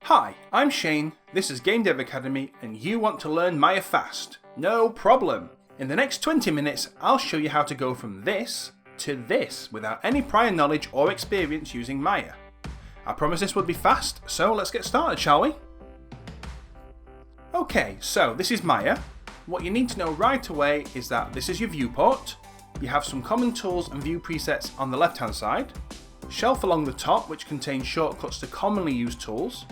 Hi, I'm Shane, this is Game Dev Academy, and you want to learn Maya fast. No problem! In the next 20 minutes, I'll show you how to go from this to this without any prior knowledge or experience using Maya. I promise this will be fast, so let's get started, shall we? Okay, so this is Maya. What you need to know right away is that this is your viewport. You have some common tools and view presets on the left hand side, shelf along the top which contains shortcuts to commonly used tools,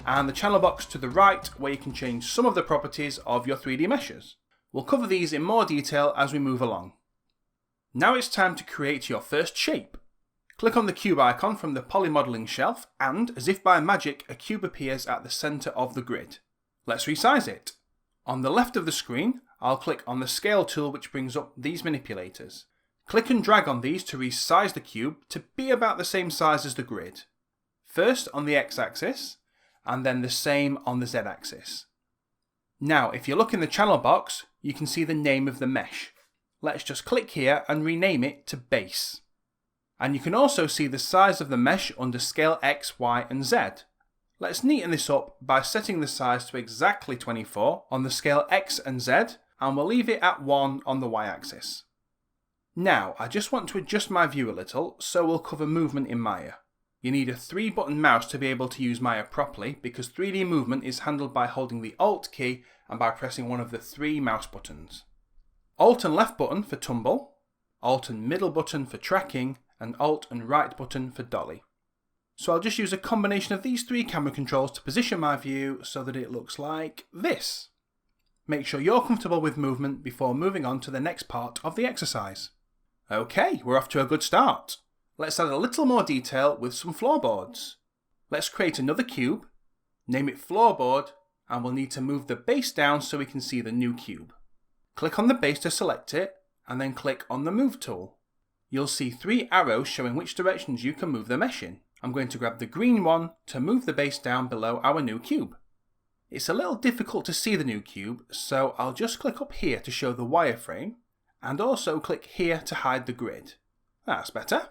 and the channel box to the right where you can change some of the properties of your 3D meshes. We'll cover these in more detail as we move along. Now it's time to create your first shape. Click on the cube icon from the poly modeling shelf and, as if by magic, a cube appears at the centre of the grid. Let's resize it. On the left of the screen, I'll click on the scale tool which brings up these manipulators. Click and drag on these to resize the cube to be about the same size as the grid. First on the x-axis, and then the same on the z-axis. Now, if you look in the channel box, you can see the name of the mesh. Let's just click here and rename it to base. And you can also see the size of the mesh under scale X, Y, and Z. Let's neaten this up by setting the size to exactly 24 on the scale X and Z, and we'll leave it at 1 on the Y-axis. Now, I just want to adjust my view a little, so we'll cover movement in Maya. You need a 3-button mouse to be able to use Maya properly because 3D movement is handled by holding the Alt key and by pressing one of the 3 mouse buttons. Alt and left button for tumble, Alt and middle button for tracking, and Alt and right button for dolly. So I'll just use a combination of these 3 camera controls to position my view so that it looks like this. Make sure you're comfortable with movement before moving on to the next part of the exercise. Okay, we're off to a good start. Let's add a little more detail with some floorboards. Let's create another cube, name it floorboard, and we'll need to move the base down so we can see the new cube. Click on the base to select it, and then click on the move tool. You'll see 3 arrows showing which directions you can move the mesh in. I'm going to grab the green one to move the base down below our new cube. It's a little difficult to see the new cube, so I'll just click up here to show the wireframe, and also click here to hide the grid. That's better.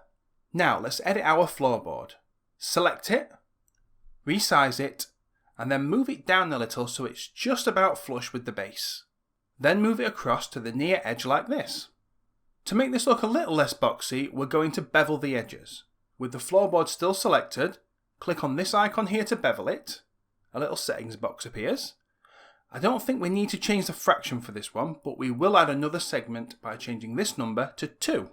Now let's edit our floorboard. Select it, resize it, and then move it down a little so it's just about flush with the base. Then move it across to the near edge like this. To make this look a little less boxy, we're going to bevel the edges. With the floorboard still selected, click on this icon here to bevel it. A little settings box appears. I don't think we need to change the fraction for this one, but we will add another segment by changing this number to 2.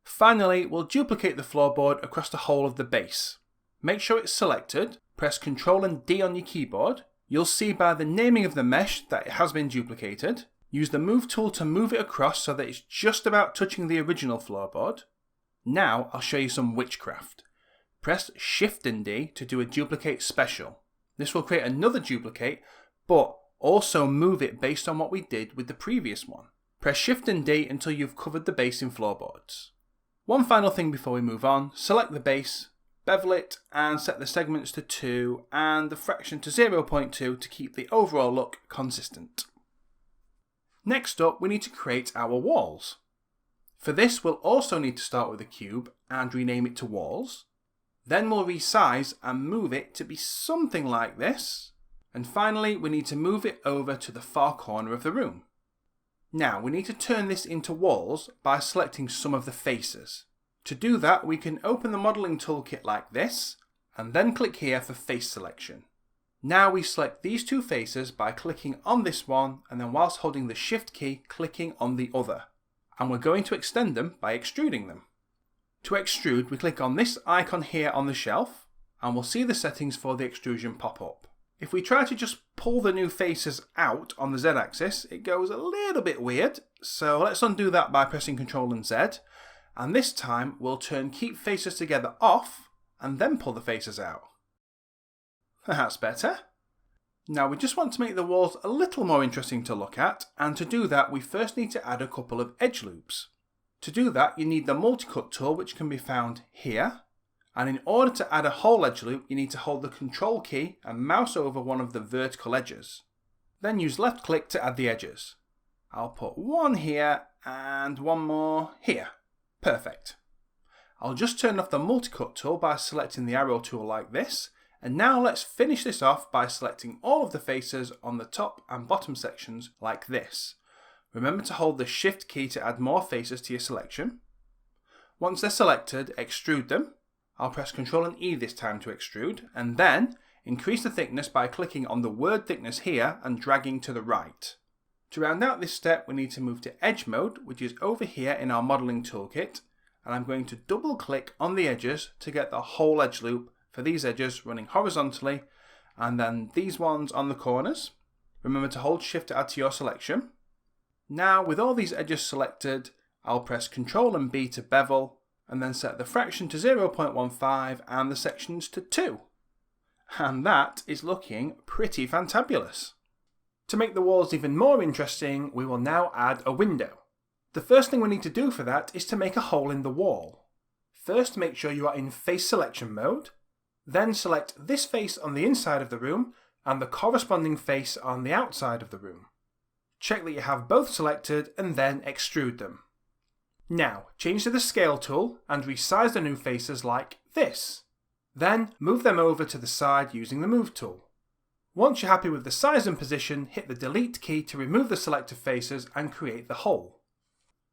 Finally, we'll duplicate the floorboard across the whole of the base. Make sure it's selected, press Ctrl and D on your keyboard. You'll see by the naming of the mesh that it has been duplicated. Use the move tool to move it across so that it's just about touching the original floorboard. Now I'll show you some witchcraft. Press Shift and D to do a duplicate special. This will create another duplicate, but also move it based on what we did with the previous one. Press Shift and D until you've covered the base in floorboards. One final thing before we move on, select the base, bevel it, and set the segments to 2 and the fraction to 0.2 to keep the overall look consistent. Next up, we need to create our walls. For this, we'll also need to start with a cube and rename it to walls. Then we'll resize and move it to be something like this. And finally, we need to move it over to the far corner of the room. Now, we need to turn this into walls by selecting some of the faces. To do that, we can open the modeling toolkit like this, and then click here for face selection. Now we select these 2 faces by clicking on this one, and then whilst holding the Shift key, clicking on the other. And we're going to extend them by extruding them. To extrude, we click on this icon here on the shelf, and we'll see the settings for the extrusion pop up. If we try to just pull the new faces out on the Z-axis, it goes a little bit weird, so let's undo that by pressing Ctrl and Z, and this time we'll turn Keep Faces Together off, and then pull the faces out. That's better. Now we just want to make the walls a little more interesting to look at, and to do that we first need to add a couple of edge loops. To do that you need the multi-cut tool which can be found here. And in order to add a whole edge loop, you need to hold the Ctrl key and mouse over one of the vertical edges. Then use left click to add the edges. I'll put one here and one more here. Perfect. I'll just turn off the multi-cut tool by selecting the arrow tool like this, And now let's finish this off by selecting all of the faces on the top and bottom sections like this. Remember to hold the Shift key to add more faces to your selection. Once they're selected, extrude them. I'll press Ctrl and E this time to extrude, and then increase the thickness by clicking on the word thickness here and dragging to the right. To round out this step, we need to move to Edge Mode, which is over here in our modelling toolkit, and I'm going to double click on the edges to get the whole edge loop for these edges running horizontally, and then these ones on the corners. Remember to hold Shift to add to your selection. Now with all these edges selected, I'll press Ctrl and B to bevel, and then set the fraction to 0.15 and the sections to 2. And that is looking pretty fantabulous. To make the walls even more interesting, we will now add a window. The first thing we need to do for that is to make a hole in the wall. First, make sure you are in face selection mode. Then select this face on the inside of the room and the corresponding face on the outside of the room. Check that you have both selected and then extrude them. Now, change to the scale tool and resize the new faces like this. Then move them over to the side using the move tool. Once you're happy with the size and position, hit the delete key to remove the selected faces and create the hole.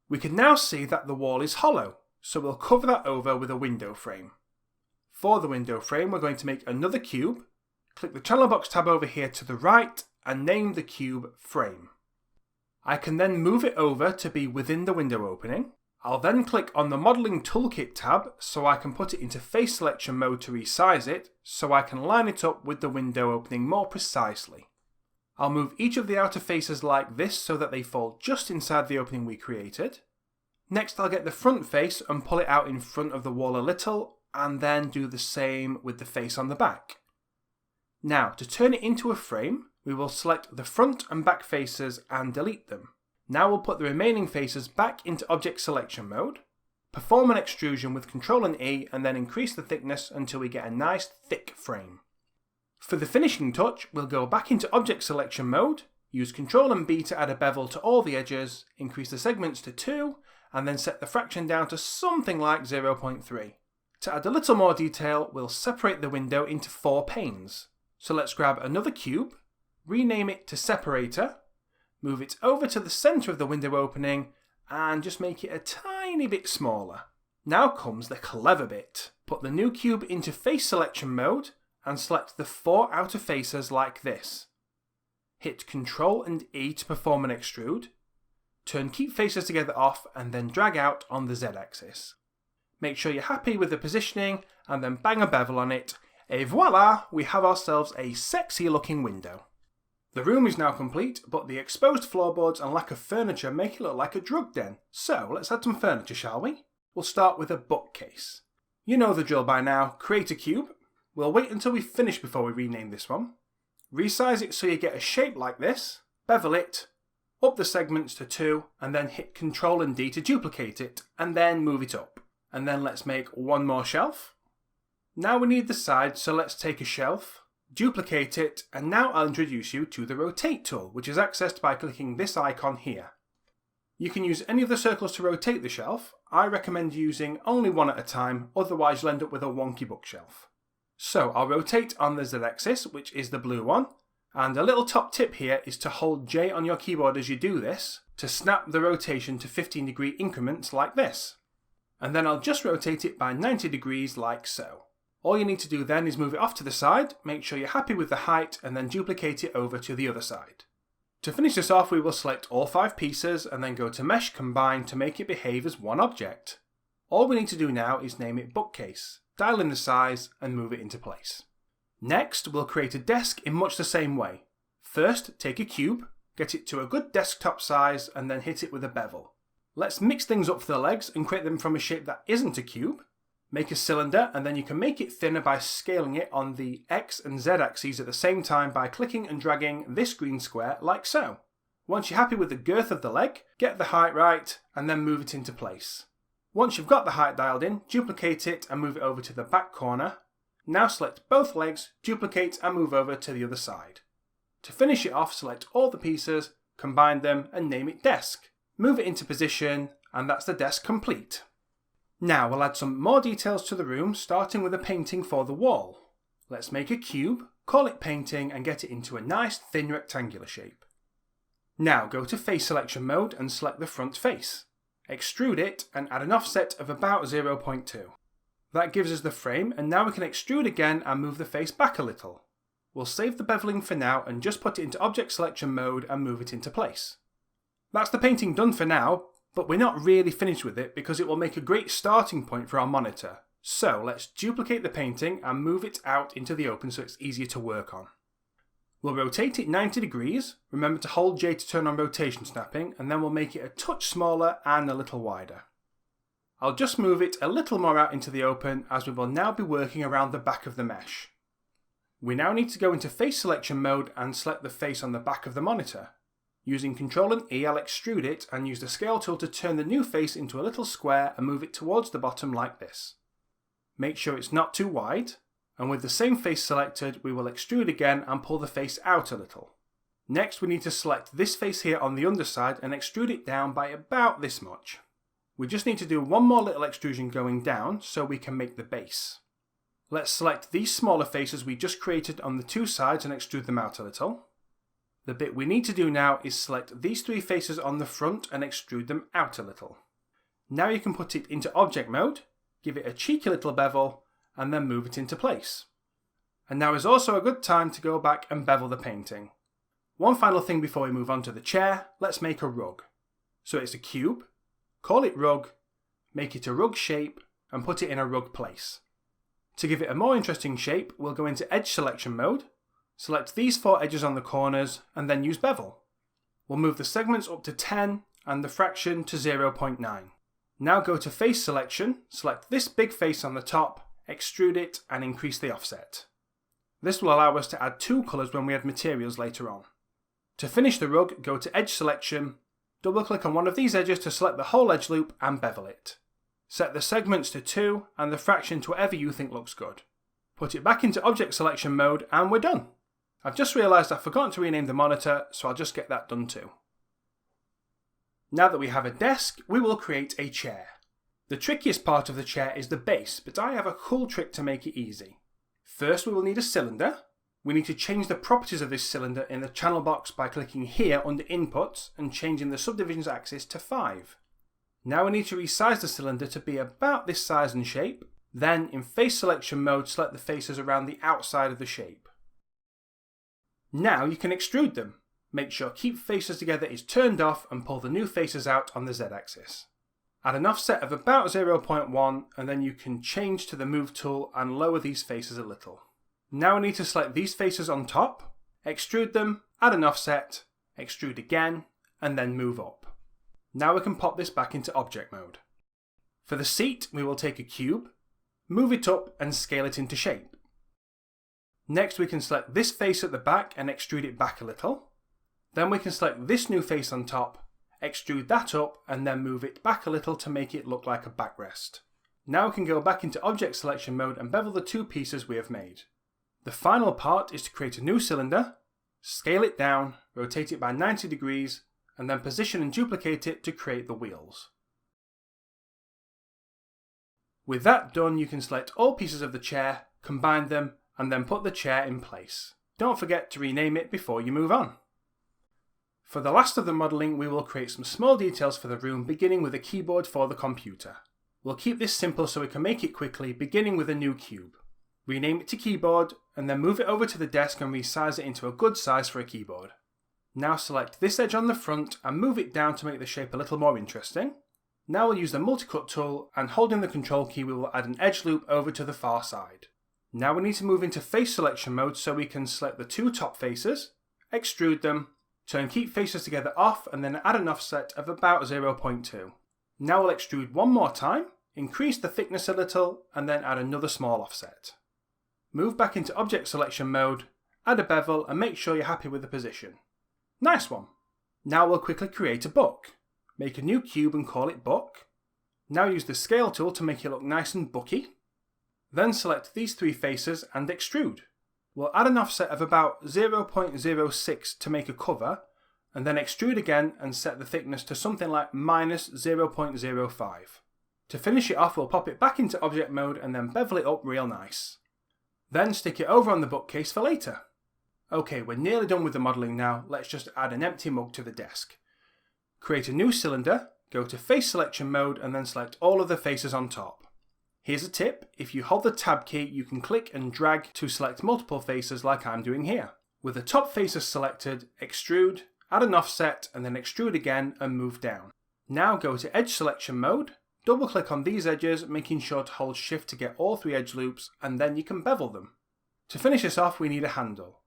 We can now see that the wall is hollow, so we'll cover that over with a window frame. For the window frame, we're going to make another cube. Click the channel box tab over here to the right and name the cube Frame. I can then move it over to be within the window opening. I'll then click on the Modelling Toolkit tab so I can put it into face selection mode to resize it so I can line it up with the window opening more precisely. I'll move each of the outer faces like this so that they fall just inside the opening we created. Next I'll get the front face and pull it out in front of the wall a little, and then do the same with the face on the back. Now, to turn it into a frame, we will select the front and back faces and delete them. Now we'll put the remaining faces back into object selection mode, perform an extrusion with Ctrl and E, and then increase the thickness until we get a nice thick frame. For the finishing touch, we'll go back into object selection mode, use Ctrl and B to add a bevel to all the edges, increase the segments to 2, and then set the fraction down to something like 0.3. To add a little more detail, we'll separate the window into 4 panes. So let's grab another cube, rename it to Separator, move it over to the centre of the window opening, and just make it a tiny bit smaller. Now comes the clever bit. Put the new cube into face selection mode, and select the 4 outer faces like this. Hit Ctrl and E to perform an extrude, turn Keep Faces Together off, and then drag out on the Z-axis. Make sure you're happy with the positioning and then bang a bevel on it, et voila, we have ourselves a sexy looking window. The room is now complete, but the exposed floorboards and lack of furniture make it look like a drug den. So let's add some furniture, shall we? We'll start with a bookcase. You know the drill by now, create a cube. We'll wait until we finish before we rename this one. Resize it so you get a shape like this, bevel it, up the segments to 2, and then hit Ctrl and D to duplicate it, and then move it up. And then let's make one more shelf. Now we need the sides, so let's take a shelf, duplicate it, and now I'll introduce you to the Rotate tool, which is accessed by clicking this icon here. You can use any of the circles to rotate the shelf. I recommend using only one at a time, otherwise you'll end up with a wonky bookshelf. So I'll rotate on the Z-axis, which is the blue one, and a little top tip here is to hold J on your keyboard as you do this, to snap the rotation to 15-degree increments like this. And then I'll just rotate it by 90 degrees like so. All you need to do then is move it off to the side, make sure you're happy with the height, and then duplicate it over to the other side. To finish this off, we will select all 5 pieces and then go to Mesh Combine to make it behave as one object. All we need to do now is name it Bookcase, dial in the size, and move it into place. Next, we'll create a desk in much the same way. First, take a cube, get it to a good desktop size, and then hit it with a bevel. Let's mix things up for the legs and create them from a shape that isn't a cube. Make a cylinder, and then you can make it thinner by scaling it on the X and Z axes at the same time by clicking and dragging this green square like so. Once you're happy with the girth of the leg, get the height right, and then move it into place. Once you've got the height dialed in, duplicate it and move it over to the back corner. Now select both legs, duplicate and move over to the other side. To finish it off, select all the pieces, combine them and name it Desk. Move it into position, and that's the desk complete. Now we'll add some more details to the room, starting with a painting for the wall. Let's make a cube, call it painting, and get it into a nice thin rectangular shape. Now go to face selection mode and select the front face. Extrude it and add an offset of about 0.2. That gives us the frame, and now we can extrude again and move the face back a little. We'll save the beveling for now and just put it into object selection mode and move it into place. That's the painting done for now, but we're not really finished with it because it will make a great starting point for our monitor. So let's duplicate the painting and move it out into the open so it's easier to work on. We'll rotate it 90 degrees, remember to hold J to turn on rotation snapping, and then we'll make it a touch smaller and a little wider. I'll just move it a little more out into the open as we will now be working around the back of the mesh. We now need to go into face selection mode and select the face on the back of the monitor. Using Ctrl and E, I'll extrude it and use the scale tool to turn the new face into a little square and move it towards the bottom like this. Make sure it's not too wide, and with the same face selected, we will extrude again and pull the face out a little. Next, we need to select this face here on the underside and extrude it down by about this much. We just need to do one more little extrusion going down so we can make the base. Let's select these smaller faces we just created on the two sides and extrude them out a little. The bit we need to do now is select these three faces on the front and extrude them out a little. Now you can put it into object mode, give it a cheeky little bevel, and then move it into place. And now is also a good time to go back and bevel the painting. One final thing before we move on to the chair, let's make a rug. So it's a cube, call it rug, make it a rug shape, and put it in a rug place. To give it a more interesting shape, we'll go into edge selection mode, select these four edges on the corners, and then use bevel. We'll move the segments up to 10 and the fraction to 0.9. Now go to face selection, select this big face on the top, extrude it, and increase the offset. This will allow us to add two colours when we add materials later on. To finish the rug, go to edge selection, double click on one of these edges to select the whole edge loop and bevel it. Set the segments to 2 and the fraction to whatever you think looks good. Put it back into object selection mode and we're done. I've just realised I've forgotten to rename the monitor, so I'll just get that done too. Now that we have a desk, we will create a chair. The trickiest part of the chair is the base, but I have a cool trick to make it easy. First, we will need a cylinder. We need to change the properties of this cylinder in the channel box by clicking here under Inputs and changing the subdivisions axis to 5. Now we need to resize the cylinder to be about this size and shape. Then, in face selection mode, select the faces around the outside of the shape. Now you can extrude them. Make sure Keep Faces Together is turned off and pull the new faces out on the Z-axis. Add an offset of about 0.1 and then you can change to the Move tool and lower these faces a little. Now we need to select these faces on top, extrude them, add an offset, extrude again, and then move up. Now we can pop this back into object mode. For the seat, we will take a cube, move it up and scale it into shape. Next we can select this face at the back and extrude it back a little. Then we can select this new face on top, extrude that up and then move it back a little to make it look like a backrest. Now we can go back into object selection mode and bevel the two pieces we have made. The final part is to create a new cylinder, scale it down, rotate it by 90 degrees, and then position and duplicate it to create the wheels. With that done, you can select all pieces of the chair, combine them, and then put the chair in place. Don't forget to rename it before you move on. For the last of the modelling, we will create some small details for the room, beginning with a keyboard for the computer. We'll keep this simple so we can make it quickly, beginning with a new cube. Rename it to keyboard, and then move it over to the desk and resize it into a good size for a keyboard. Now select this edge on the front and move it down to make the shape a little more interesting. Now we'll use the multi-cut tool, and holding the control key we will add an edge loop over to the far side. Now we need to move into face selection mode so we can select the two top faces, extrude them, turn Keep Faces Together off and then add an offset of about 0.2. Now we'll extrude one more time, increase the thickness a little and then add another small offset. Move back into object selection mode, add a bevel and make sure you're happy with the position. Nice one! Now we'll quickly create a book. Make a new cube and call it Book. Now use the scale tool to make it look nice and booky. Then select these three faces and extrude. We'll add an offset of about 0.06 to make a cover, and then extrude again and set the thickness to something like minus 0.05. To finish it off, we'll pop it back into object mode and then bevel it up real nice. Then stick it over on the bookcase for later. Okay, we're nearly done with the modelling now. Let's just add an empty mug to the desk. Create a new cylinder, go to face selection mode and then select all of the faces on top. Here's a tip, if you hold the tab key you can click and drag to select multiple faces like I'm doing here. With the top faces selected, extrude, add an offset and then extrude again and move down. Now go to edge selection mode, double click on these edges making sure to hold shift to get all 3 edge loops and then you can bevel them. To finish this off we need a handle.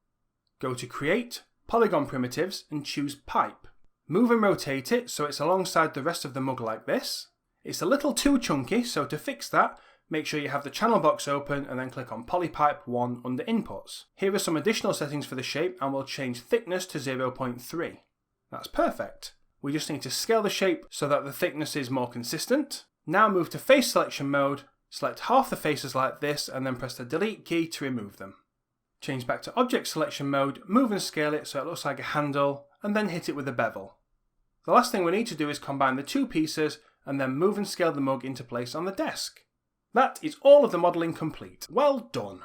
Go to create, polygon primitives and choose pipe. Move and rotate it so it's alongside the rest of the mug like this. It's a little too chunky, so to fix that, make sure you have the channel box open and then click on Polypipe 1 under Inputs. Here are some additional settings for the shape and we'll change thickness to 0.3. That's perfect. We just need to scale the shape so that the thickness is more consistent. Now move to face selection mode, select half the faces like this and then press the delete key to remove them. Change back to object selection mode, move and scale it so it looks like a handle and then hit it with a bevel. The last thing we need to do is combine the 2 pieces and then move and scale the mug into place on the desk. That is all of the modelling complete. Well done!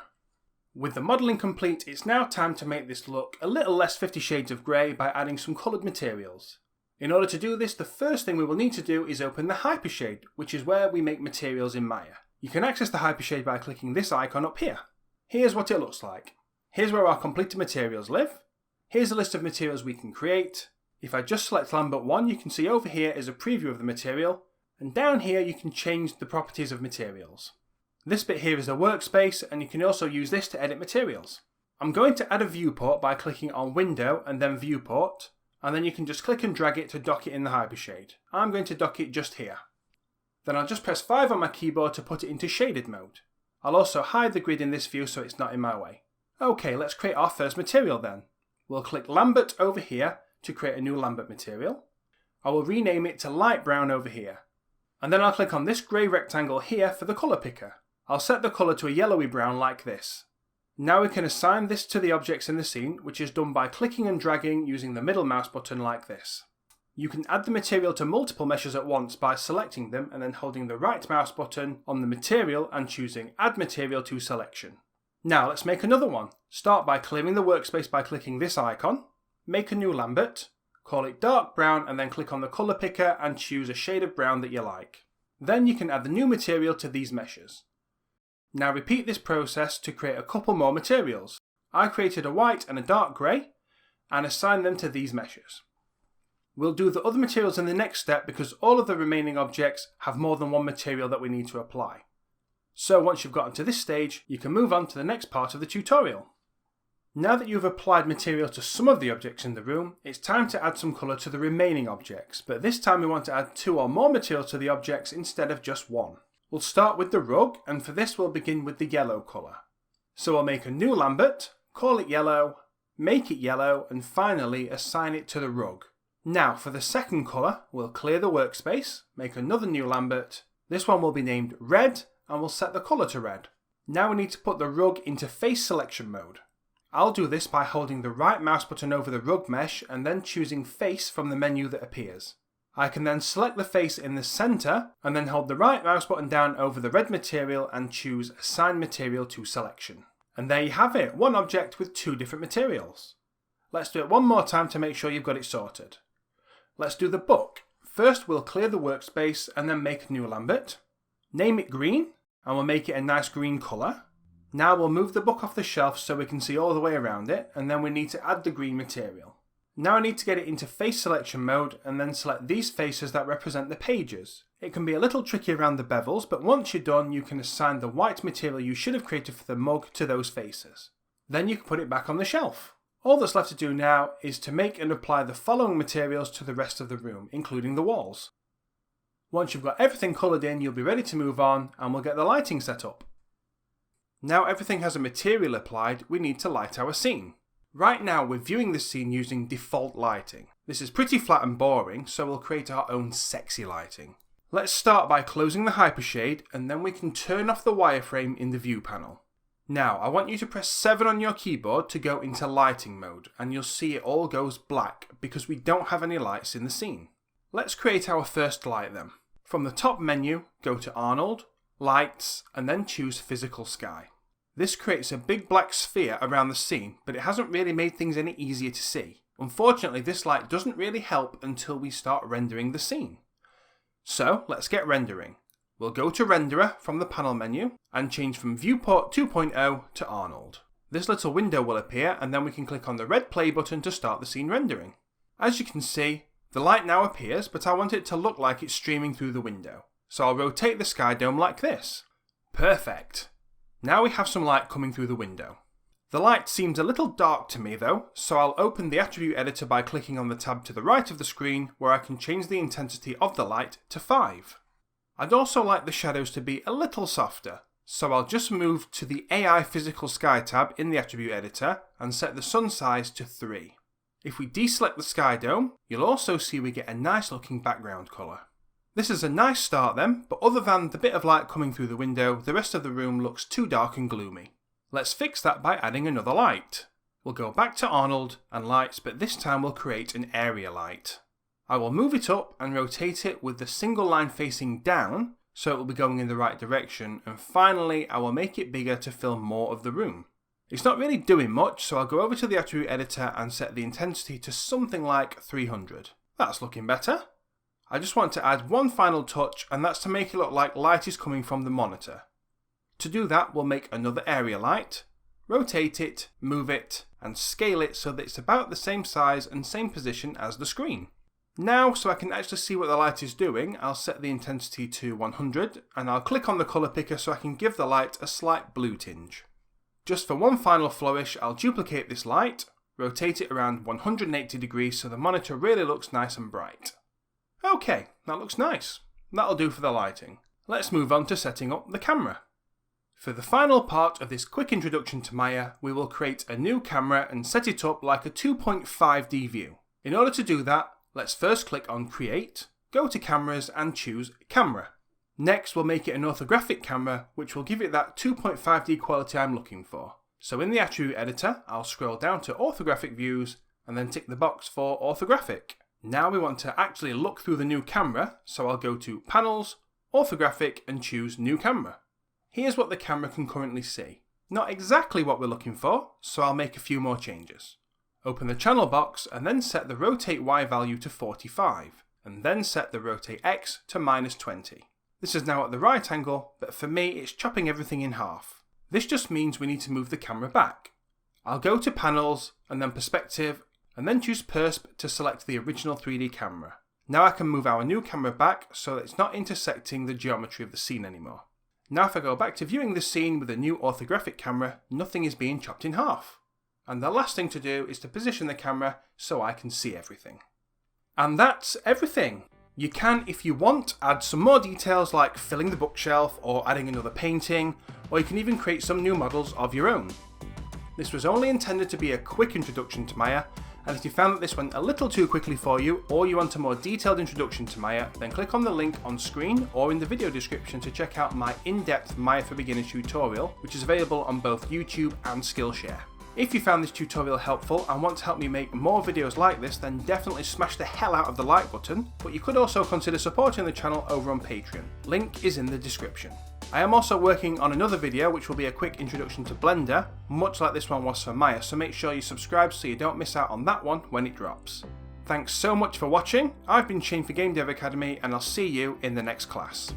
With the modelling complete, it's now time to make this look a little less 50 Shades of Grey by adding some coloured materials. In order to do this, the first thing we will need to do is open the Hypershade, which is where we make materials in Maya. You can access the Hypershade by clicking this icon up here. Here's what it looks like. Here's where our completed materials live. Here's a list of materials we can create. If I just select Lambert 1, you can see over here is a preview of the material, and down here you can change the properties of materials. This bit here is a workspace, and you can also use this to edit materials. I'm going to add a viewport by clicking on Window and then Viewport, and then you can just click and drag it to dock it in the Hypershade. I'm going to dock it just here. Then I'll just press 5 on my keyboard to put it into shaded mode. I'll also hide the grid in this view so it's not in my way. Okay, let's create our first material then. We'll click Lambert over here to create a new Lambert material. I will rename it to light brown over here. And then I'll click on this grey rectangle here for the colour picker. I'll set the colour to a yellowy brown like this. Now we can assign this to the objects in the scene, which is done by clicking and dragging using the middle mouse button like this. You can add the material to multiple meshes at once by selecting them and then holding the right mouse button on the material and choosing Add Material to Selection. Now let's make another one. Start by clearing the workspace by clicking this icon. Make a new Lambert, call it dark brown and then click on the colour picker and choose a shade of brown that you like. Then you can add the new material to these meshes. Now repeat this process to create a couple more materials. I created a white and a dark grey and assigned them to these meshes. We'll do the other materials in the next step because all of the remaining objects have more than one material that we need to apply. So once you've gotten to this stage, you can move on to the next part of the tutorial. Now that you've applied material to some of the objects in the room, it's time to add some colour to the remaining objects, but this time we want to add 2 or more materials to the objects instead of just 1. We'll start with the rug, and for this we'll begin with the yellow colour. So we'll make a new Lambert, call it yellow, make it yellow, and finally assign it to the rug. Now for the second colour, we'll clear the workspace, make another new Lambert. This one will be named red, and we'll set the colour to red. Now we need to put the rug into face selection mode. I'll do this by holding the right mouse button over the rug mesh and then choosing face from the menu that appears. I can then select the face in the centre and then hold the right mouse button down over the red material and choose Assign Material to Selection. And there you have it, one object with 2 different materials. Let's do it one more time to make sure you've got it sorted. Let's do the book. First we'll clear the workspace and then make a new Lambert. Name it green and we'll make it a nice green colour. Now we'll move the book off the shelf so we can see all the way around it, and then we need to add the green material. Now I need to get it into face selection mode and then select these faces that represent the pages. It can be a little tricky around the bevels, but once you're done you can assign the white material you should have created for the mug to those faces. Then you can put it back on the shelf. All that's left to do now is to make and apply the following materials to the rest of the room, including the walls. Once you've got everything coloured in, you'll be ready to move on and we'll get the lighting set up. Now everything has a material applied, we need to light our scene. Right now we're viewing the scene using default lighting. This is pretty flat and boring, so we'll create our own sexy lighting. Let's start by closing the Hypershade and then we can turn off the wireframe in the view panel. Now I want you to press 7 on your keyboard to go into lighting mode and you'll see it all goes black because we don't have any lights in the scene. Let's create our first light then. From the top menu, go to Arnold, Lights, and then choose Physical Sky. This creates a big black sphere around the scene, but it hasn't really made things any easier to see. Unfortunately, this light doesn't really help until we start rendering the scene. So let's get rendering. We'll go to Renderer from the panel menu and change from Viewport 2.0 to Arnold. This little window will appear and then we can click on the red play button to start the scene rendering. As you can see, the light now appears, but I want it to look like it's streaming through the window. So I'll rotate the sky dome like this. Perfect. Now we have some light coming through the window. The light seems a little dark to me though, so I'll open the attribute editor by clicking on the tab to the right of the screen where I can change the intensity of the light to 5. I'd also like the shadows to be a little softer, so I'll just move to the AI Physical Sky tab in the attribute editor and set the sun size to 3. If we deselect the sky dome, you'll also see we get a nice looking background colour. This is a nice start then, but other than the bit of light coming through the window, the rest of the room looks too dark and gloomy. Let's fix that by adding another light. We'll go back to Arnold and lights, but this time we'll create an area light. I will move it up and rotate it with the single line facing down so it will be going in the right direction, and finally I will make it bigger to fill more of the room. It's not really doing much, so I'll go over to the attribute editor and set the intensity to something like 300. That's looking better. I just want to add one final touch, and that's to make it look like light is coming from the monitor. To do that, we'll make another area light, rotate it, move it, and scale it so that it's about the same size and same position as the screen. Now, so I can actually see what the light is doing, I'll set the intensity to 100, and I'll click on the colour picker so I can give the light a slight blue tinge. Just for one final flourish, I'll duplicate this light, rotate it around 180 degrees so the monitor really looks nice and bright. Okay, that looks nice. That'll do for the lighting. Let's move on to setting up the camera. For the final part of this quick introduction to Maya, we will create a new camera and set it up like a 2.5D view. In order to do that, let's first click on Create, go to Cameras and choose Camera. Next, we'll make it an orthographic camera, which will give it that 2.5D quality I'm looking for. So in the attribute editor, I'll scroll down to Orthographic Views and then tick the box for Orthographic. Now we want to actually look through the new camera, so I'll go to Panels, Orthographic and choose New Camera. Here's what the camera can currently see. Not exactly what we're looking for, so I'll make a few more changes. Open the channel box and then set the Rotate Y value to 45, and then set the Rotate X to -20. This is now at the right angle, but for me it's chopping everything in half. This just means we need to move the camera back. I'll go to Panels, and then Perspective, and then choose Persp to select the original 3D camera. Now I can move our new camera back so that it's not intersecting the geometry of the scene anymore. Now if I go back to viewing the scene with a new orthographic camera, nothing is being chopped in half. And the last thing to do is to position the camera so I can see everything. And that's everything. You can, if you want, add some more details like filling the bookshelf or adding another painting, or you can even create some new models of your own. This was only intended to be a quick introduction to Maya, and if you found that this went a little too quickly for you, or you want a more detailed introduction to Maya, then click on the link on screen or in the video description to check out my in-depth Maya for Beginners tutorial, which is available on both YouTube and Skillshare. If you found this tutorial helpful and want to help me make more videos like this, then definitely smash the hell out of the like button, but you could also consider supporting the channel over on Patreon. Link is in the description. I am also working on another video which will be a quick introduction to Blender, much like this one was for Maya, so make sure you subscribe so you don't miss out on that one when it drops. Thanks so much for watching, I've been Shane for Game Dev Academy and I'll see you in the next class.